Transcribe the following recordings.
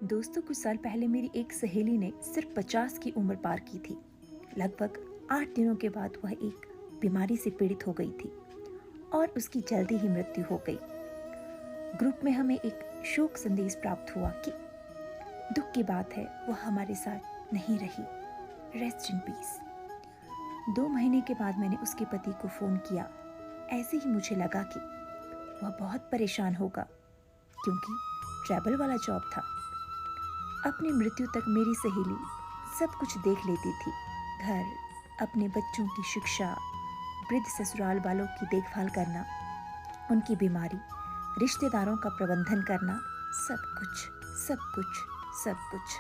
दोस्तों, कुछ साल पहले मेरी एक सहेली ने सिर्फ 50 की उम्र पार की थी। लगभग 8 दिनों के बाद वह एक बीमारी से पीड़ित हो गई थी और उसकी जल्दी ही मृत्यु हो गई। ग्रुप में हमें एक शोक संदेश प्राप्त हुआ कि दुख की बात है, वह हमारे साथ नहीं रही। Rest in peace. 2 महीने के बाद मैंने उसके पति को फोन किया। ऐसे ही मुझे लगा कि वह बहुत परेशान होगा क्योंकि ट्रैवल वाला जॉब था। अपनी मृत्यु तक मेरी सहेली सब कुछ देख लेती थी। घर, अपने बच्चों की शिक्षा, वृद्ध ससुराल वालों की देखभाल करना, उनकी बीमारी, रिश्तेदारों का प्रबंधन करना, सब कुछ सब कुछ सब कुछ।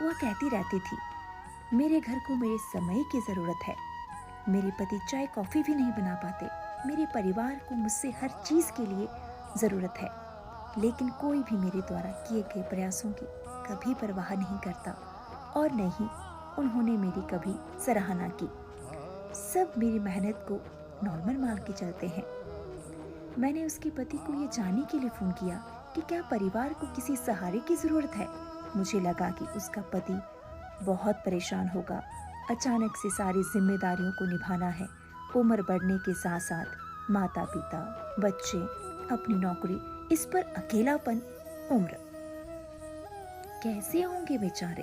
वह कहती रहती थी, मेरे घर को मेरे समय की ज़रूरत है। मेरे पति चाय कॉफ़ी भी नहीं बना पाते। मेरे परिवार को मुझसे हर चीज़ के लिए ज़रूरत है, लेकिन कोई भी मेरे द्वारा किए गए प्रयासों की कभी परवाह नहीं करता और न ही उन्होंने मेरी कभी सराहना की। सब मेरी मेहनत को नॉर्मल मान के चलते हैं। मैंने उसके पति को ये जानने के लिए फ़ोन किया कि क्या परिवार को किसी सहारे की ज़रूरत है। मुझे लगा कि उसका पति बहुत परेशान होगा। अचानक से सारी जिम्मेदारियों को निभाना है। उम्र बढ़ने के साथ साथ माता पिता, बच्चे, अपनी नौकरी, इस पर अकेलापन, उम्र। कैसे होंगे बेचारे।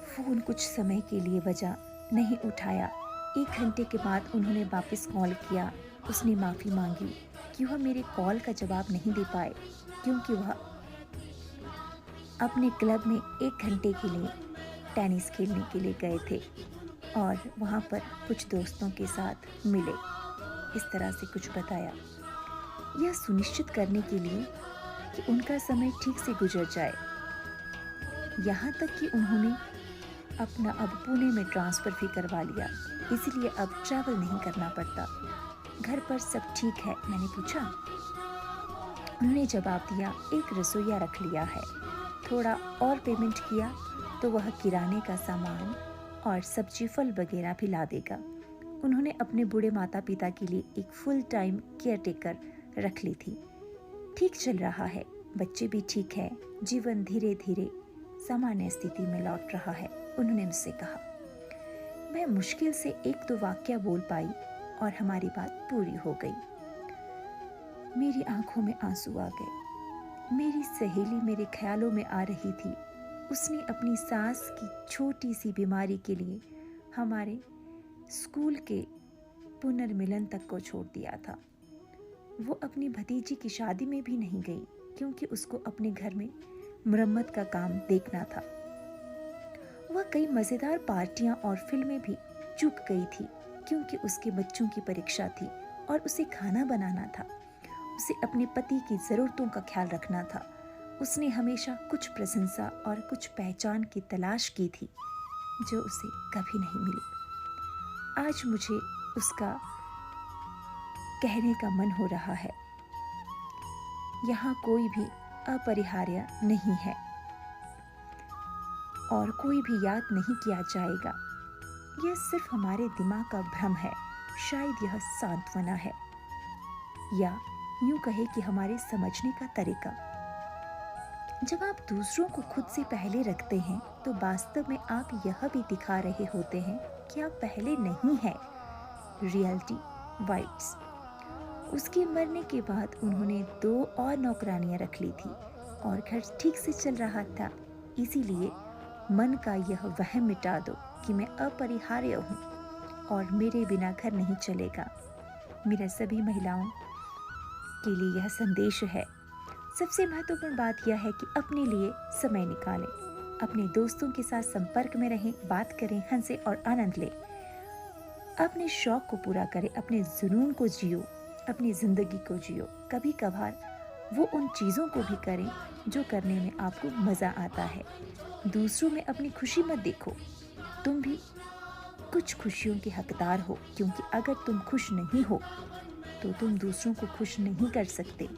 फोन कुछ समय के लिए बजा, नहीं उठाया। 1 घंटे के बाद उन्होंने वापस कॉल किया। उसने माफ़ी मांगी कि वह मेरे कॉल का जवाब नहीं दे पाए क्योंकि वह अपने क्लब में 1 घंटे के लिए टेनिस खेलने के लिए गए थे और वहाँ पर कुछ दोस्तों के साथ मिले। इस तरह से कुछ बताया, यह सुनिश्चित करने के लिए कि उनका समय ठीक से गुजर जाए। यहाँ तक कि उन्होंने अपना अब पुणे में ट्रांसफ़र भी करवा लिया, इसलिए अब ट्रैवल नहीं करना पड़ता। घर पर सब ठीक है, मैंने पूछा। उन्होंने जवाब दिया, एक रसोइया रख लिया है। थोड़ा और पेमेंट किया तो वह किराने का सामान और सब्जी फल वगैरह भी ला देगा। उन्होंने अपने बूढ़े माता पिता के लिए एक फुल टाइम केयर टेकर रख ली थी। ठीक चल रहा है, बच्चे भी ठीक है, जीवन धीरे धीरे सामान्य स्थिति में लौट रहा है, उन्होंने मुझसे कहा। मैं मुश्किल से 1-2 वाक्य बोल पाई और हमारी बात पूरी हो गई। मेरी आंखों में आंसू आ गए। मेरी सहेली मेरे ख्यालों में आ रही थी। उसने अपनी सास की छोटी सी बीमारी के लिए हमारे स्कूल के पुनर्मिलन तक को छोड़ दिया था। वो अपनी भतीजी की शादी में भी नहीं गई क्योंकि उसको अपने घर में मरम्मत का काम देखना था। वह कई मज़ेदार पार्टियां और फिल्में भी चूक गई थी क्योंकि उसके बच्चों की परीक्षा थी और उसे खाना बनाना था। उसे अपने पति की ज़रूरतों का ख्याल रखना था। उसने हमेशा कुछ प्रशंसा और कुछ पहचान की तलाश की थी जो उसे कभी नहीं मिली। आज मुझे उसका कहने का मन हो रहा है, यहाँ कोई भी अपरिहार्य नहीं है और कोई भी याद नहीं किया जाएगा। यह सिर्फ हमारे दिमाग का भ्रम है। शायद यह सांत्वना है, या यूं कहे कि हमारे समझने का तरीका। जब आप दूसरों को खुद से पहले रखते हैं तो वास्तव में आप यह भी दिखा रहे होते हैं कि आप पहले नहीं हैं। Reality waits. उसके मरने के बाद उन्होंने 2 और नौकरानियां रख ली थी और घर ठीक से चल रहा था। इसीलिए मन का यह वहम मिटा दो कि मैं अपरिहार्य हूँ और मेरे बिना घर नहीं चलेगा। मेरा सभी महिलाओं के लिए यह संदेश है। सबसे महत्वपूर्ण बात यह है कि अपने लिए समय निकालें, अपने दोस्तों के साथ संपर्क में रहें, बात करें, हंसें और आनंद लें। अपने शौक को पूरा करें, अपने जुनून को जियो, अपनी जिंदगी को जियो। कभी कभार वो उन चीज़ों को भी करें जो करने में आपको मज़ा आता है। दूसरों में अपनी खुशी मत देखो, तुम भी कुछ खुशियों के हकदार हो, क्योंकि अगर तुम खुश नहीं हो तो तुम दूसरों को खुश नहीं कर सकते।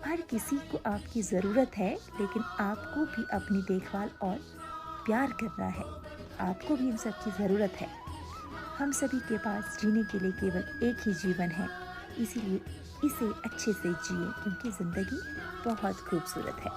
हर किसी को आपकी ज़रूरत है, लेकिन आपको भी अपनी देखभाल और प्यार करना है। आपको भी इन सब की ज़रूरत है। हम सभी के पास जीने के लिए केवल एक ही जीवन है, इसीलिए इसे अच्छे से जिए क्योंकि ज़िंदगी बहुत खूबसूरत है।